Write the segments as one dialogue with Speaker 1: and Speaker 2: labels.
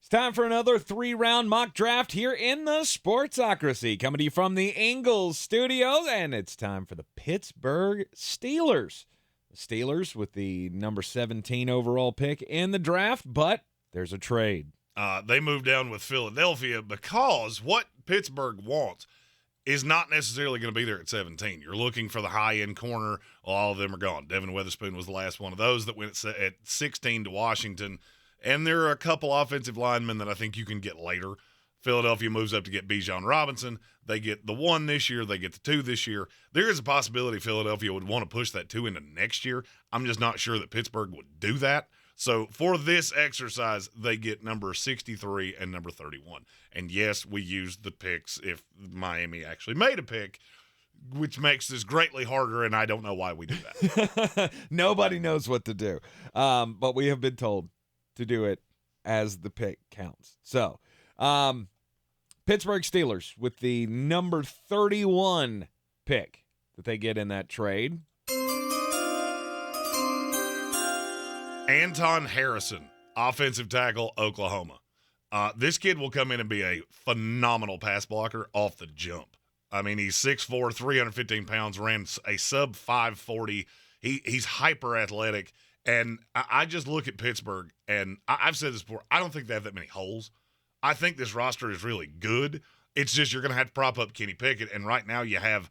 Speaker 1: It's time for another 3-round mock draft here in the Sportsocracy, coming to you from the Ingalls studios, and it's time for the Pittsburgh Steelers. The Steelers with the number 17 overall pick in the draft, but there's a trade.
Speaker 2: They moved down with Philadelphia because what Pittsburgh wants is not necessarily going to be there at 17. You're looking for the high-end corner. Well, all of them are gone. Devin Witherspoon was the last one of those that went at 16 to Washington. And there are a couple offensive linemen that I think you can get later. Philadelphia moves up to get Bijan Robinson. They get the 1 this year. They get the 2 this year. There is a possibility Philadelphia would want to push that 2 into next year. I'm just not sure that Pittsburgh would do that. So for this exercise, they get number 63 and number 31. And yes, we used the picks if Miami actually made a pick, which makes this greatly harder, and I don't know why we do that.
Speaker 1: Nobody knows what to do. But we have been told to do it as the pick counts. So, Pittsburgh Steelers with the number 31 pick that they get in that trade.
Speaker 2: Anton Harrison, offensive tackle, Oklahoma. This kid will come in and be a phenomenal pass blocker off the jump. I mean, he's 6'4", 315 pounds, ran a sub 540. He's hyper athletic. And I just look at Pittsburgh, and I've said this before, I don't think they have that many holes. I think this roster is really good. It's just you're going to have to prop up Kenny Pickett, and right now you have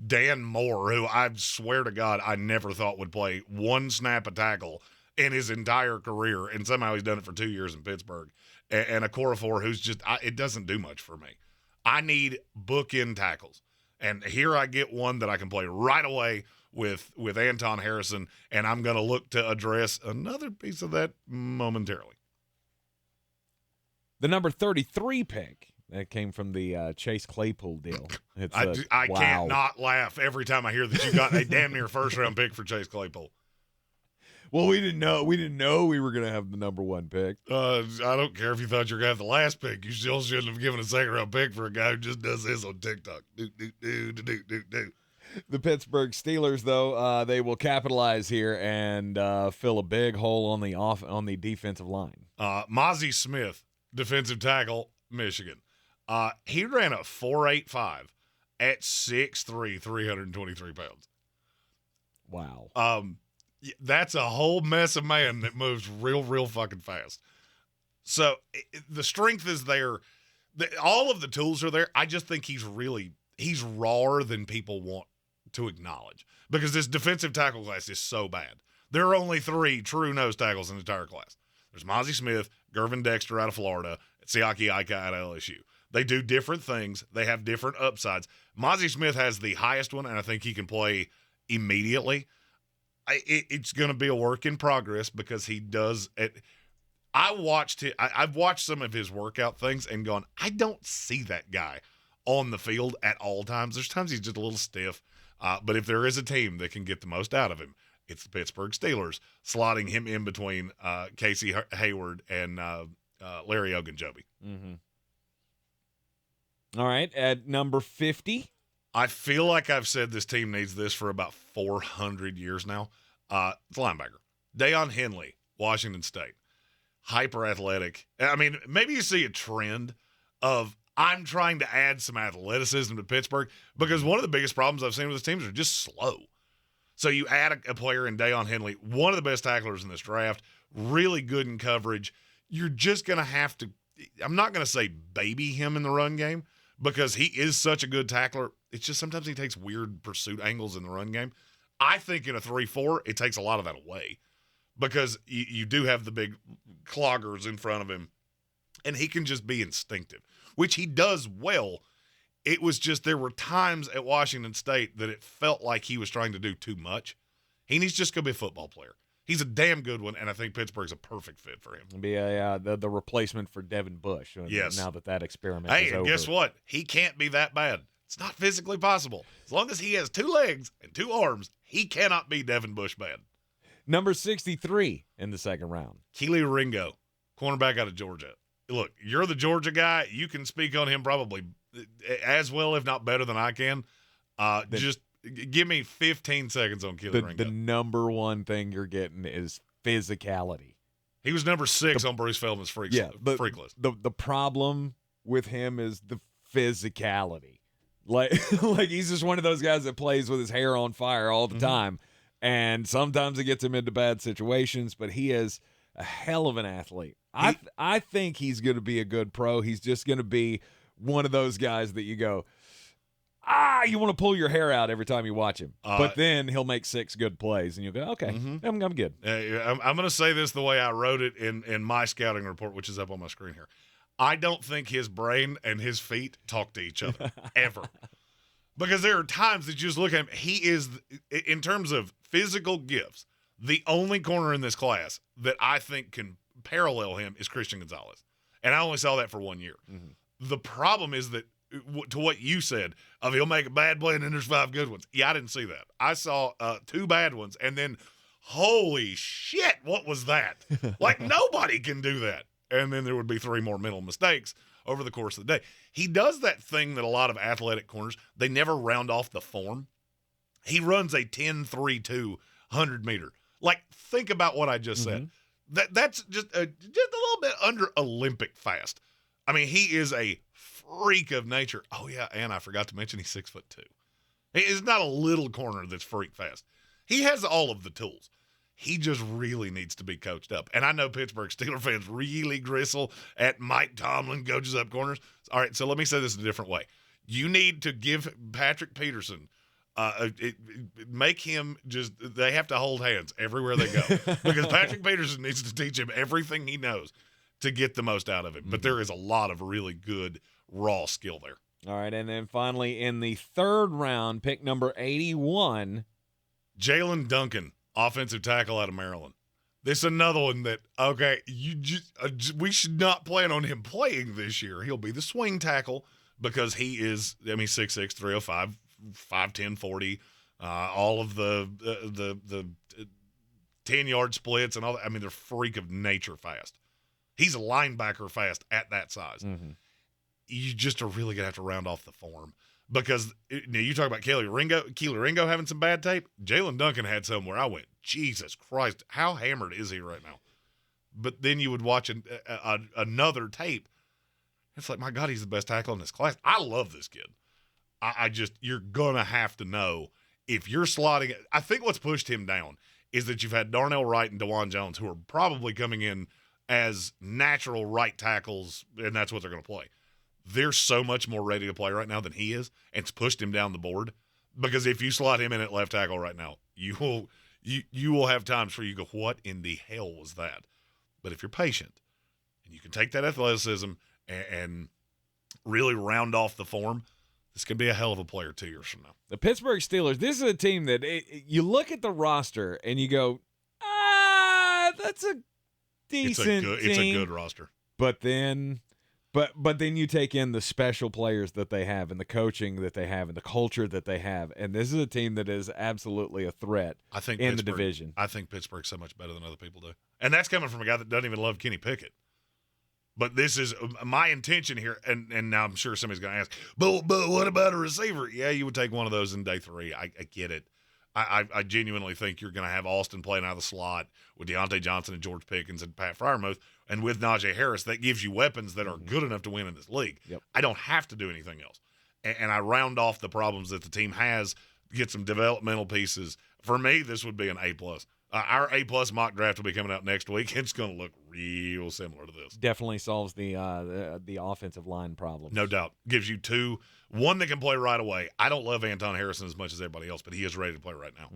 Speaker 2: Dan Moore, who I swear to God I never thought would play one snap of tackle in his entire career, and somehow he's done it for 2 years in Pittsburgh. And a Okorafor who's just it doesn't do much for me. I need bookend tackles, and here I get one that I can play right away with Anton Harrison, and I'm going to look to address another piece of that momentarily.
Speaker 1: The number 33 pick. That came from the Chase Claypool deal.
Speaker 2: I
Speaker 1: wow.
Speaker 2: can't not laugh every time I hear that you got a damn near first-round pick for Chase Claypool.
Speaker 1: Well, we didn't know we were going to have the number 1 pick.
Speaker 2: I don't care if you thought you were going to have the last pick. You still shouldn't have given a second-round pick for a guy who just does this on TikTok. Do.
Speaker 1: The Pittsburgh Steelers, though, they will capitalize here and fill a big hole on the defensive line.
Speaker 2: Mozzie Smith, defensive tackle, Michigan. He ran a 4.85 at 6'3", 323 pounds.
Speaker 1: Wow.
Speaker 2: That's a whole mess of man that moves real fucking fast. So the strength is there. All of the tools are there. I just think he's rawer than people want to acknowledge because this defensive tackle class is so bad. There are only 3 true nose tackles in the entire class. There's Mozzie Smith, Gervin Dexter out of Florida, and Siaki Ika out of LSU. They do different things. They have different upsides. Mozzie Smith has the highest one, and I think he can play immediately. It's going to be a work in progress because he does it. I've watched some of his workout things and gone, I don't see that guy on the field at all times. There's times he's just a little stiff. But if there is a team that can get the most out of him, it's the Pittsburgh Steelers, slotting him in between Casey Hayward and Larry Ogunjobi.
Speaker 1: Mm-hmm. All right, at number 50.
Speaker 2: I feel like I've said this team needs this for about 400 years now. It's linebacker. Deion Henley, Washington State. Hyper athletic. I mean, maybe you see a trend of I'm trying to add some athleticism to Pittsburgh because one of the biggest problems I've seen with this team is they're just slow. So you add a player in Deion Henley, one of the best tacklers in this draft, really good in coverage. You're just going to have to – I'm not going to say baby him in the run game because he is such a good tackler. It's just sometimes he takes weird pursuit angles in the run game. I think in a 3-4, it takes a lot of that away because you do have the big cloggers in front of him, and he can just be instinctive, which he does well. It was just there were times at Washington State that it felt like he was trying to do too much. He's just going to be a football player. He's a damn good one, and I think Pittsburgh's a perfect fit for him.
Speaker 1: It'll be the replacement for Devin Bush.
Speaker 2: Yes.
Speaker 1: Now that experiment
Speaker 2: is
Speaker 1: over.
Speaker 2: And guess what? He can't be that bad. It's not physically possible. As long as he has 2 legs and 2 arms, he cannot be Devin Bush bad.
Speaker 1: Number 63 in the second round.
Speaker 2: Keely Ringo, cornerback out of Georgia. Look, you're the Georgia guy. You can speak on him probably as well, if not better than I can. Just give me 15 seconds on Keely Ringo.
Speaker 1: The number one thing you're getting is physicality.
Speaker 2: He was number 6 on Bruce Feldman's freak list.
Speaker 1: The problem with him is the physicality. Like he's just one of those guys that plays with his hair on fire all the time. And sometimes it gets him into bad situations, but he is a hell of an athlete. I think he's going to be a good pro. He's just going to be one of those guys that you go, you want to pull your hair out every time you watch him. But then he'll make 6 good plays, and you'll go, okay, I'm good.
Speaker 2: I'm going to say this the way I wrote it in my scouting report, which is up on my screen here. I don't think his brain and his feet talk to each other, ever. Because there are times that you just look at him. He is, in terms of physical gifts, the only corner in this class that I think can parallel him is Christian Gonzalez. And I only saw that for 1 year. The problem is that, to what you said, he'll make a bad play and then there's 5 good ones. Yeah, I didn't see that. I saw 2 bad ones, and then, holy shit, what was that? Like, nobody can do that. And then there would be 3 more mental mistakes over the course of the day. He does that thing that a lot of athletic corners, they never round off the form. He runs a 10-3-2 100-meter. Like, think about what I just said. That's just a little bit under Olympic fast. I mean, he is a freak of nature. Oh, yeah, and I forgot to mention he's 6'2". He is not a little corner that's freak fast. He has all of the tools. He just really needs to be coached up. And I know Pittsburgh Steelers fans really gristle at Mike Tomlin coaches up corners. All right, so let me say this in a different way. You need to give Patrick Peterson, make him just – they have to hold hands everywhere they go. Because Patrick Peterson needs to teach him everything he knows to get the most out of it. But there is a lot of really good raw skill there.
Speaker 1: All right, and then finally in the 3rd round, pick number 81.
Speaker 2: Jalen Duncan. Offensive tackle out of Maryland. This is another one that, okay, we should not plan on him playing this year. He'll be the swing tackle because he is, 6'6", 305, 5'10", 40, all of the 10-yard splits and all that. I mean, they're freak of nature fast. He's a linebacker fast at that size. You just are really going to have to round off the form. Because you talk about Keely Ringo having some bad tape. Jalen Duncan had some where I went, Jesus Christ, how hammered is he right now? But then you would watch another tape. It's like, my God, he's the best tackle in this class. I love this kid. You're going to have to know if you're slotting it. I think what's pushed him down is that you've had Darnell Wright and DeJuan Jones, who are probably coming in as natural right tackles, and that's what they're going to play. They're so much more ready to play right now than he is, and it's pushed him down the board. Because if you slot him in at left tackle right now, you will have times where you go, what in the hell was that? But if you're patient and you can take that athleticism and really round off the form, this could be a hell of a player 2 years from now.
Speaker 1: The Pittsburgh Steelers, this is a team that you look at the roster and you go, that's a decent team.
Speaker 2: It's a good roster.
Speaker 1: But then you take in the special players that they have and the coaching that they have and the culture that they have, and this is a team that is absolutely a threat in the division.
Speaker 2: I think Pittsburgh's so much better than other people do. And that's coming from a guy that doesn't even love Kenny Pickett. But this is my intention here, and now I'm sure somebody's going to ask, but what about a receiver? Yeah, you would take one of those in day 3. I get it. I genuinely think you're going to have Austin playing out of the slot with Deontay Johnson and George Pickens and Pat Freiermuth, and with Najee Harris, that gives you weapons that are good enough to win in this league.
Speaker 1: Yep.
Speaker 2: I don't have to do anything else. And I round off the problems that the team has, get some developmental pieces. For me, this would be an A+. Our A+ mock draft will be coming out next week. It's going to look real similar to this.
Speaker 1: Definitely solves the offensive line problem.
Speaker 2: No doubt. Gives you 2. One that can play right away. I don't love Anton Harrison as much as everybody else, but he is ready to play right now.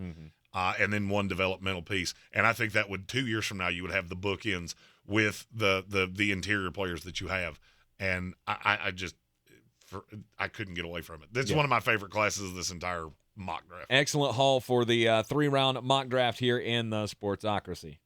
Speaker 2: And then one developmental piece. And I think that would 2 years from now, you would have the bookends with the interior players that you have. And I couldn't get away from it. That's one of my favorite classes of this entire mock draft.
Speaker 1: Excellent haul for the 3-round mock draft here in the Sportsocracy.